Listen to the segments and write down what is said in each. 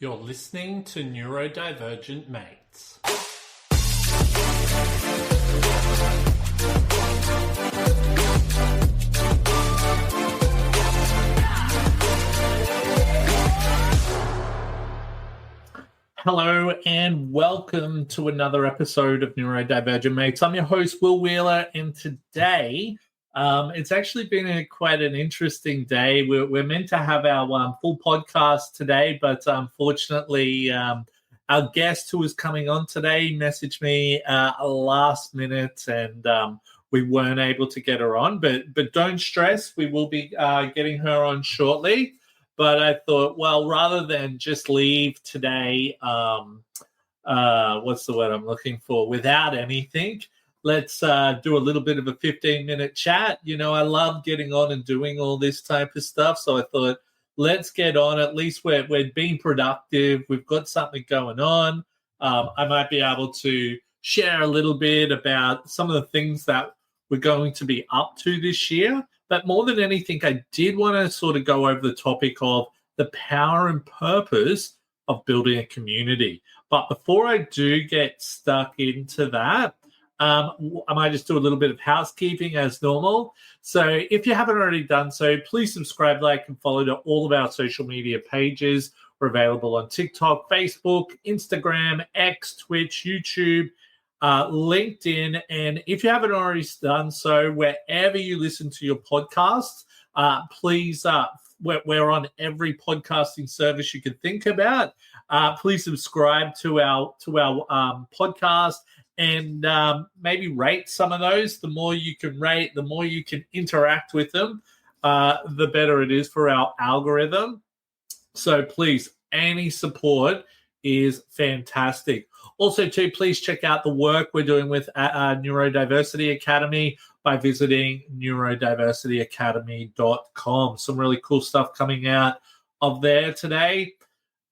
You're listening to Neurodivergent Mates. Hello and welcome to another episode of Neurodivergent Mates. I'm your host, Will Wheeler, and today it's actually been quite an interesting day. We're meant to have our full podcast today, but unfortunately, our guest who was coming on today messaged me last minute, and we weren't able to get her on. But don't stress, we will be getting her on shortly. But I thought, well, rather than just leave today, what's the word I'm looking for, without anything, let's do a little bit of a 15-minute chat. You know, I love getting on and doing all this type of stuff. So I thought, let's get on. At least we're being productive. We've got something going on. I might be able to share a little bit about some of the things that we're going to be up to this year. But more than anything, I did want to sort of go over the topic of the power and purpose of building a community. But before I do get stuck into that, I might just do a little bit of housekeeping as normal. So if you haven't already done so, please subscribe, like, and follow to all of our social media pages. We're available on TikTok, Facebook, Instagram, X, Twitch, YouTube, LinkedIn. And if you haven't already done so, wherever you listen to your podcasts, please, we're on every podcasting service you can think about. Please subscribe to our podcast and maybe rate some of those. The more you can rate, the more you can interact with them, the better it is for our algorithm. So please, any support is fantastic. Also, too, please check out the work we're doing with Neurodiversity Academy by visiting neurodiversityacademy.com. Some really cool stuff coming out of there today.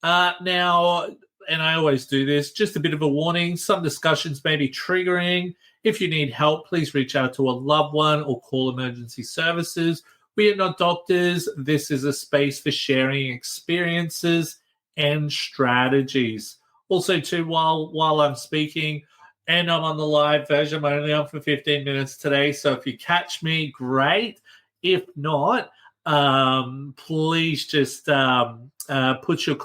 Now, and I always do this, just a bit of a warning, some discussions may be triggering. If you need help, please reach out to a loved one or call emergency services. We are not doctors. This is a space for sharing experiences and strategies. Also, too, while I'm speaking and I'm on the live version, I'm only on for 15 minutes today. So if you catch me, great. If not, please just put your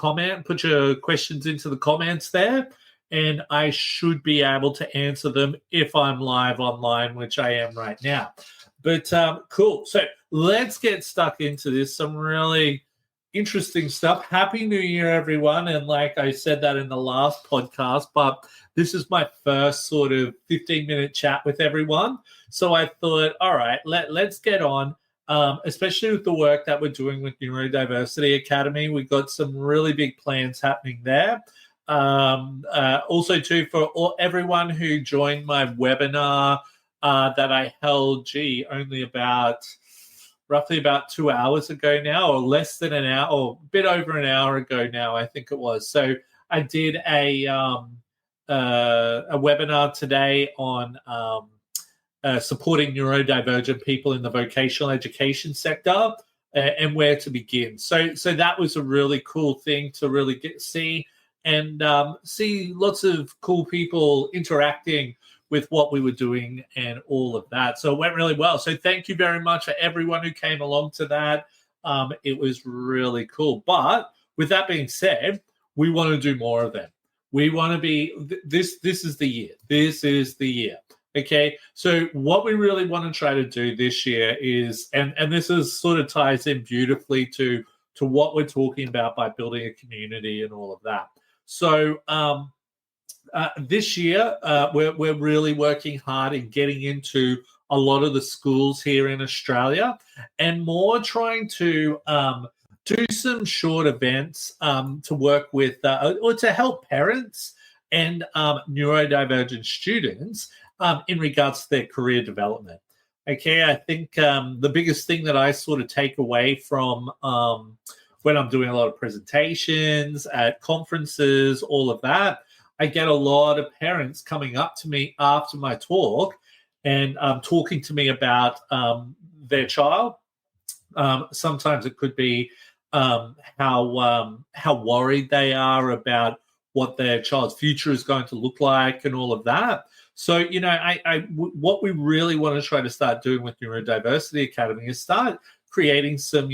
questions into the comments there, and I should be able to answer them if I'm live online, which I am right now. But cool. So let's get stuck into this. Some really interesting stuff. Happy New Year, everyone. And like I said that in the last podcast, but this is my first sort of 15-minute chat with everyone. So I thought, all right, let's get on, especially with the work that we're doing with Neurodiversity Academy. We've got some really big plans happening there. Also, too, for everyone who joined my webinar that I held, only roughly about 2 hours ago now, or less than an hour, or a bit over an hour ago now, I think it was. So I did a webinar today on supporting neurodivergent people in the vocational education sector and where to begin. So that was a really cool thing to really see lots of cool people interacting with what we were doing and all of that. So it went really well. So thank you very much for everyone who came along to that. It was really cool. But with that being said, we want to do more of them. We want to be, this is the year. This is the year. Okay. So what we really want to try to do this year is, and this is sort of ties in beautifully to what we're talking about by building a community and all of that. So, this year, we're really working hard in getting into a lot of the schools here in Australia, and more trying to do some short events to work with or to help parents and neurodivergent students in regards to their career development. Okay, I think the biggest thing that I sort of take away from when I'm doing a lot of presentations at conferences, all of that, I get a lot of parents coming up to me after my talk and talking to me about their child. Sometimes it could be how worried they are about what their child's future is going to look like and all of that. So, what we really want to try to start doing with Neurodiversity Academy is start creating some,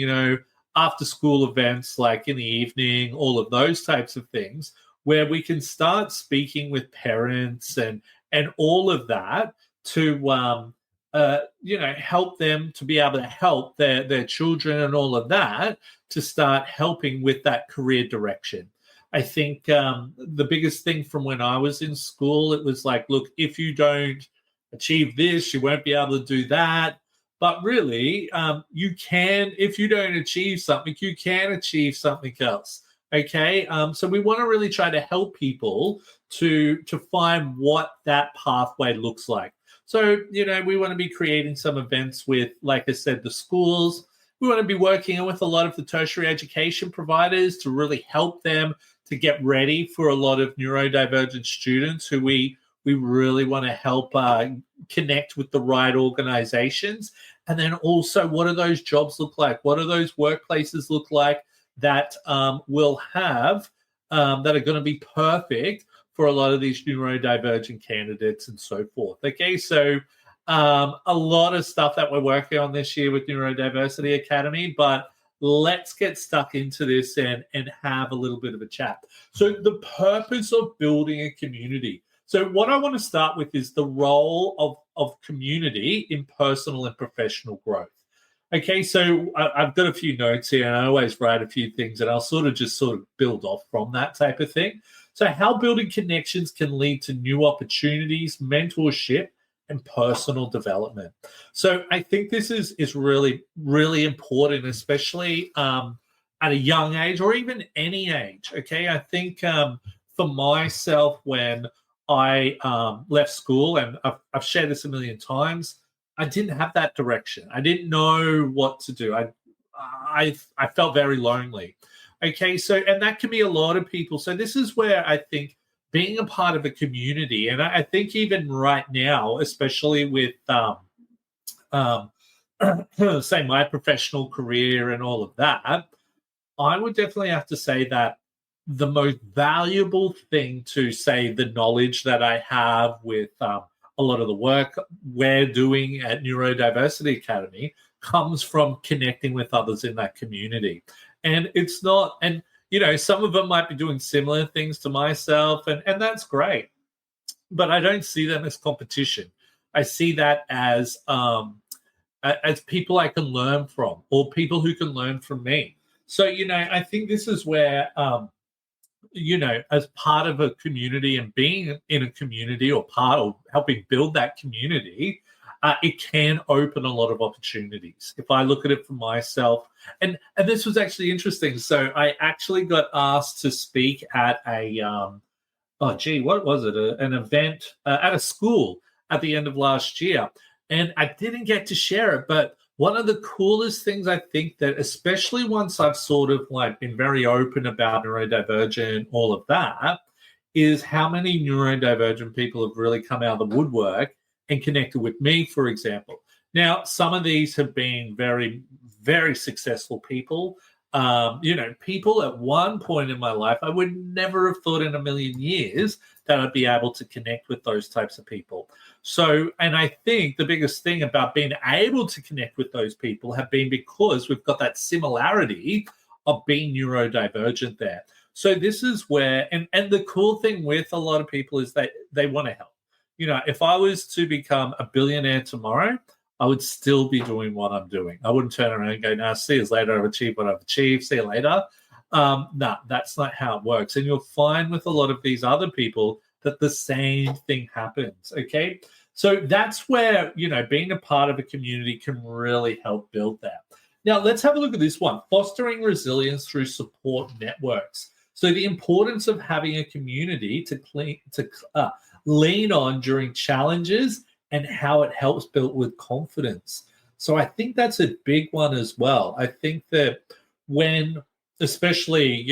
after school events like in the evening, all of those types of things, where we can start speaking with parents and all of that to help them to be able to help their children and all of that to start helping with that career direction. I think the biggest thing from when I was in school, it was like, look, if you don't achieve this, you won't be able to do that. But really, you can, if you don't achieve something, you can achieve something else. Okay, so we want to really try to help people to find what that pathway looks like. So, we want to be creating some events with, like I said, the schools. We want to be working with a lot of the tertiary education providers to really help them to get ready for a lot of neurodivergent students who we really want to help connect with the right organizations. And then also, what do those jobs look like? What do those workplaces look like that will have, that are going to be perfect for a lot of these neurodivergent candidates and so forth. Okay, so a lot of stuff that we're working on this year with Neurodiversity Academy, but let's get stuck into this and have a little bit of a chat. So the purpose of building a community. So what I want to start with is the role of community in personal and professional growth. Okay, so I've got a few notes here, and I always write a few things, and I'll sort of build off from that type of thing. So how building connections can lead to new opportunities, mentorship, and personal development. So I think this is really, really important, especially at a young age or even any age. Okay, I think for myself, when I left school, and I've shared this a million times, I didn't have that direction. I didn't know what to do. I felt very lonely. Okay, so, and that can be a lot of people. So this is where I think being a part of a community, and I think even right now, especially with say my professional career and all of that, I would definitely have to say that the most valuable thing to say the knowledge that I have with a lot of the work we're doing at Neurodiversity Academy comes from connecting with others in that community. And it's not, and some of them might be doing similar things to myself, and that's great. But I don't see them as competition. I see that as people I can learn from, or people who can learn from me. So, I think this is where as part of a community and being in a community or part of helping build that community, it can open a lot of opportunities. If I look at it for myself, and this was actually interesting. So I actually got asked to speak at a, what was it? An event at a school at the end of last year. And I didn't get to share it, but one of the coolest things I think that, especially once I've sort of like been very open about neurodivergent, all of that, is how many neurodivergent people have really come out of the woodwork and connected with me, for example. Now, some of these have been very, very successful people. People at one point in my life, I would never have thought in a million years that I'd be able to connect with those types of people. So, and I think the biggest thing about being able to connect with those people have been because we've got that similarity of being neurodivergent there. So this is where, and the cool thing with a lot of people is that they want to help. If I was to become a billionaire tomorrow, I would still be doing what I'm doing. I wouldn't turn around and go, "No, see you later. I've achieved what I've achieved. See you later." No, that's not how it works. And you'll find with a lot of these other people that the same thing happens. Okay, so that's where being a part of a community can really help build that. Now let's have a look at this one: fostering resilience through support networks. So the importance of having a community to lean on during challenges, and how it helps build with confidence. So I think that's a big one as well. I think that when, especially,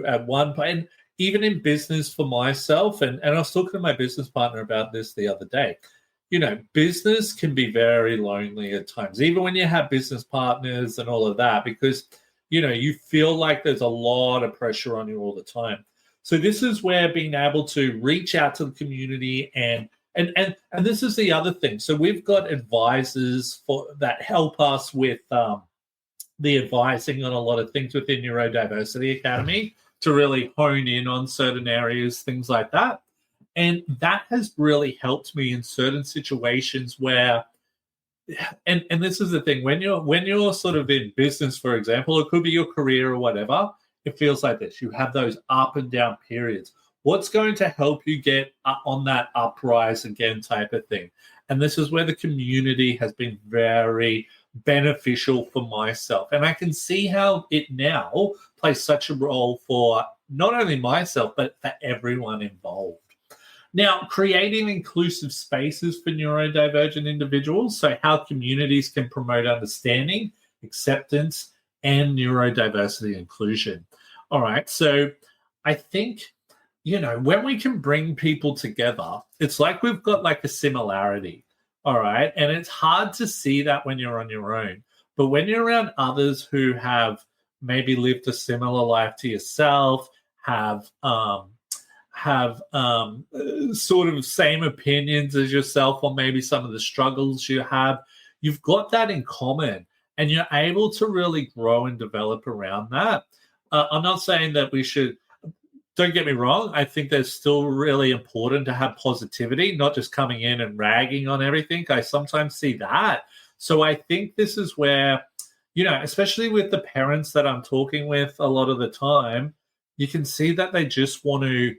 at one point, and even in business for myself, and I was talking to my business partner about this the other day, business can be very lonely at times, even when you have business partners and all of that, because you feel like there's a lot of pressure on you all the time. So this is where being able to reach out to the community and this is the other thing. So we've got advisors that help us with the advising on a lot of things within Neurodiversity Academy to really hone in on certain areas, things like that. And that has really helped me in certain situations where, and this is the thing, when you're sort of in business, for example, it could be your career or whatever, it feels like this. You have those up and down periods. What's going to help you get on that uprise again type of thing? And this is where the community has been very beneficial for myself. And I can see how it now plays such a role for not only myself, but for everyone involved. Now, creating inclusive spaces for neurodivergent individuals, so how communities can promote understanding, acceptance, and neurodiversity inclusion. All right, so I think, when we can bring people together, it's like we've got like a similarity, all right? And it's hard to see that when you're on your own. But when you're around others who have maybe lived a similar life to yourself, have sort of same opinions as yourself on maybe some of the struggles you have, you've got that in common and you're able to really grow and develop around that. I'm not saying that we should, don't get me wrong, I think that's still really important to have positivity, not just coming in and ragging on everything. I sometimes see that. So I think this is where, especially with the parents that I'm talking with a lot of the time, you can see that they just want to,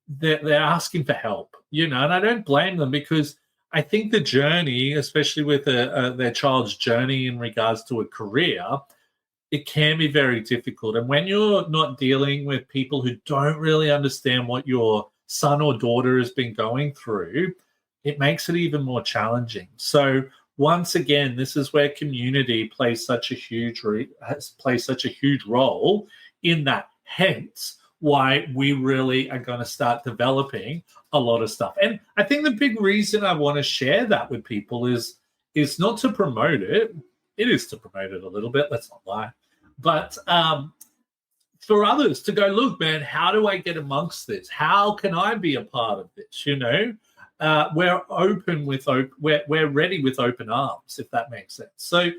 they're asking for help, and I don't blame them, because I think the journey, especially with their child's journey in regards to a career, it can be very difficult. And when you're not dealing with people who don't really understand what your son or daughter has been going through, it makes it even more challenging. So once again, this is where community plays such a huge role in that. Hence, why we really are going to start developing a lot of stuff. And I think the big reason I want to share that with people is not to promote it. It is to promote it a little bit, let's not lie. But for others to go, look, man, how do I get amongst this? How can I be a part of this? We're open with we're ready with open arms, if that makes sense. So,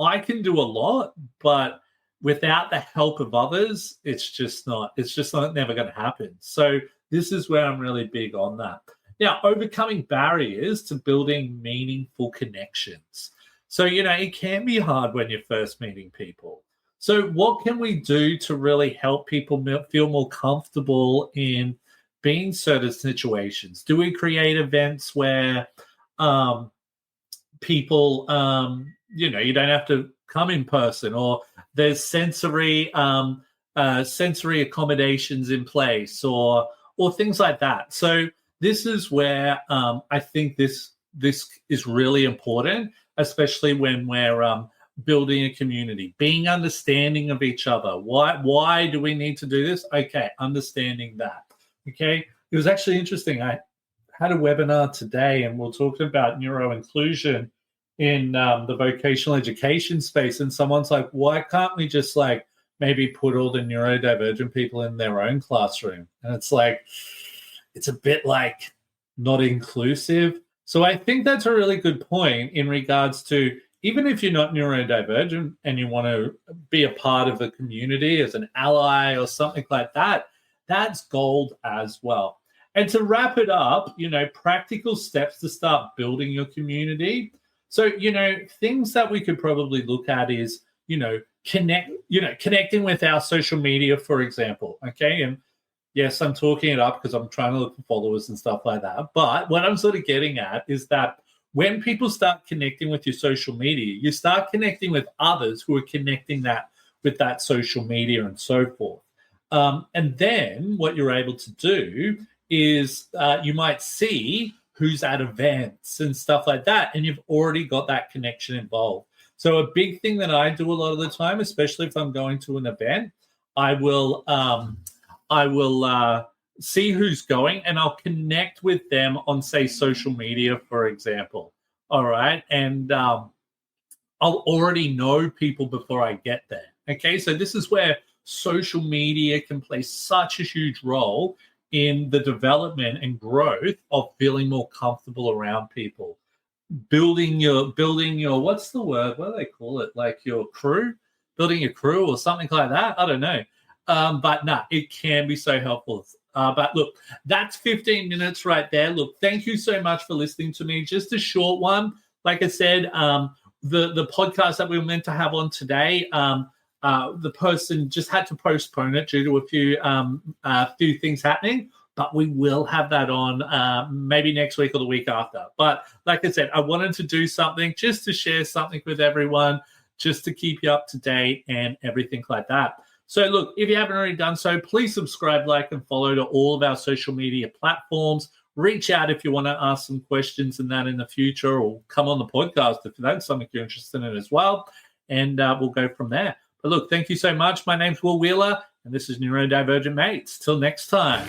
I can do a lot, but without the help of others, it's just never going to happen. So this is where I'm really big on that. Now, overcoming barriers to building meaningful connections. So, it can be hard when you're first meeting people. So what can we do to really help people feel more comfortable in being certain situations? Do we create events where people, you don't have to come in person, or there's sensory accommodations in place, or things like that? So this is where I think this is really important, especially when we're building a community, being understanding of each other. Why do we need to do this? Okay, understanding that. Okay, it was actually interesting. I had a webinar today, and we're talking about neuro inclusion in the vocational education space, and someone's like, why can't we just maybe put all the neurodivergent people in their own classroom? And it's like, it's a bit not inclusive. So I think that's a really good point in regards to, even if you're not neurodivergent and you want to be a part of a community as an ally or something like that, that's gold as well. And to wrap it up, practical steps to start building your community. So, things that we could probably look at is, connecting with our social media, for example. Okay. And yes, I'm talking it up because I'm trying to look for followers and stuff like that. But what I'm sort of getting at is that when people start connecting with your social media, you start connecting with others who are connecting that with that social media and so forth. And then what you're able to do is you might see who's at events and stuff like that, and you've already got that connection involved. So a big thing that I do a lot of the time, especially if I'm going to an event, I will see who's going, and I'll connect with them on, say, social media, for example. All right. And I'll already know people before I get there. Okay, so this is where social media can play such a huge role in the development and growth of feeling more comfortable around people. Building your what's the word? What do they call it? Like your crew, building your crew or something like that. I don't know. But no, it can be so helpful. But look, that's 15 minutes right there. Look, thank you so much for listening to me. Just a short one. Like I said, the podcast that we were meant to have on today, the person just had to postpone it due to a few things happening. But we will have that on maybe next week or the week after. But like I said, I wanted to do something just to share something with everyone, just to keep you up to date and everything like that. So look, if you haven't already done so, please subscribe, like, and follow to all of our social media platforms. Reach out if you want to ask some questions and that in the future, or come on the podcast if that's something you're interested in as well. And we'll go from there. But look, thank you so much. My name's Will Wheeler, and this is Neurodivergent Mates. Till next time.